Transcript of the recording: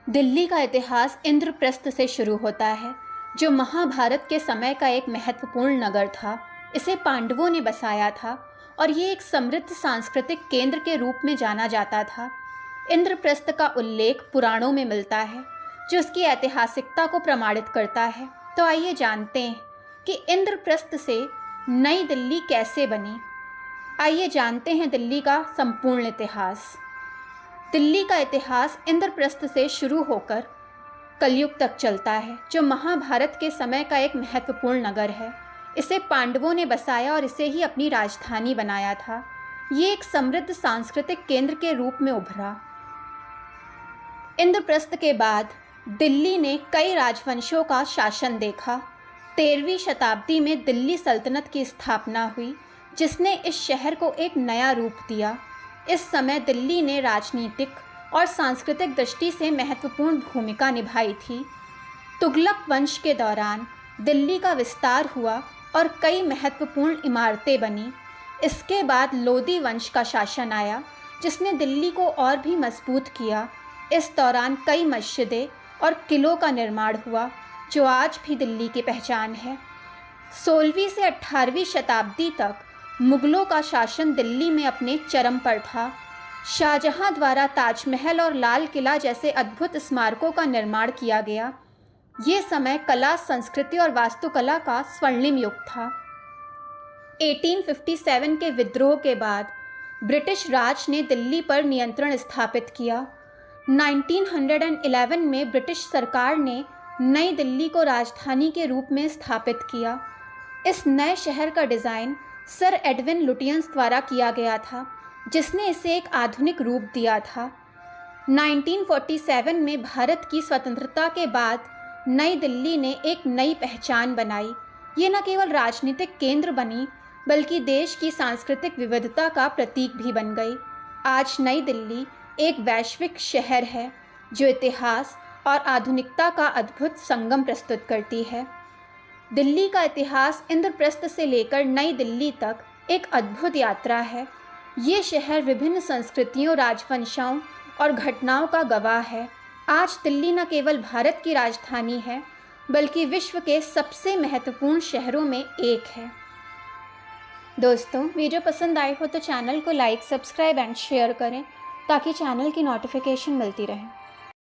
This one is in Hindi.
दिल्ली का इतिहास इंद्रप्रस्थ से शुरू होता है, जो महाभारत के समय का एक महत्वपूर्ण नगर था। इसे पांडवों ने बसाया था और ये एक समृद्ध सांस्कृतिक केंद्र के रूप में जाना जाता था। इंद्रप्रस्थ का उल्लेख पुराणों में मिलता है, जो उसकी ऐतिहासिकता को प्रमाणित करता है। तो आइए जानते हैं कि इंद्रप्रस्थ से नई दिल्ली कैसे बनी। आइए जानते हैं दिल्ली का संपूर्ण इतिहास। दिल्ली का इतिहास इंद्रप्रस्थ से शुरू होकर कलयुग तक चलता है, जो महाभारत के समय का एक महत्वपूर्ण नगर है। इसे पांडवों ने बसाया और इसे ही अपनी राजधानी बनाया था। ये एक समृद्ध सांस्कृतिक केंद्र के रूप में उभरा। इंद्रप्रस्थ के बाद दिल्ली ने कई राजवंशों का शासन देखा। 13वीं शताब्दी में दिल्ली सल्तनत की स्थापना हुई, जिसने इस शहर को एक नया रूप दिया। इस समय दिल्ली ने राजनीतिक और सांस्कृतिक दृष्टि से महत्वपूर्ण भूमिका निभाई थी। तुगलक वंश के दौरान दिल्ली का विस्तार हुआ और कई महत्वपूर्ण इमारतें बनी। इसके बाद लोदी वंश का शासन आया, जिसने दिल्ली को और भी मजबूत किया। इस दौरान कई मस्जिदें और किलों का निर्माण हुआ, जो आज भी दिल्ली की पहचान है। 16वीं से 18वीं शताब्दी तक मुगलों का शासन दिल्ली में अपने चरम पर था। शाहजहां द्वारा ताजमहल और लाल किला जैसे अद्भुत स्मारकों का निर्माण किया गया। ये समय कला, संस्कृति और वास्तुकला का स्वर्णिम युग था। 1857 के विद्रोह के बाद ब्रिटिश राज ने दिल्ली पर नियंत्रण स्थापित किया। 1911 में ब्रिटिश सरकार ने नई दिल्ली को राजधानी के रूप में स्थापित किया। इस नए शहर का डिज़ाइन सर एडविन लुटियंस द्वारा किया गया था, जिसने इसे एक आधुनिक रूप दिया था। 1947 में भारत की स्वतंत्रता के बाद नई दिल्ली ने एक नई पहचान बनाई। ये न केवल राजनीतिक केंद्र बनी, बल्कि देश की सांस्कृतिक विविधता का प्रतीक भी बन गई। आज नई दिल्ली एक वैश्विक शहर है, जो इतिहास और आधुनिकता का अद्भुत संगम प्रस्तुत करती है। दिल्ली का इतिहास इंद्रप्रस्थ से लेकर नई दिल्ली तक एक अद्भुत यात्रा है। ये शहर विभिन्न संस्कृतियों, राजवंशों और घटनाओं का गवाह है। आज दिल्ली न केवल भारत की राजधानी है, बल्कि विश्व के सबसे महत्वपूर्ण शहरों में एक है। दोस्तों, वीडियो पसंद आए हो तो चैनल को लाइक, सब्सक्राइब एंड शेयर करें, ताकि चैनल की नोटिफिकेशन मिलती रहे।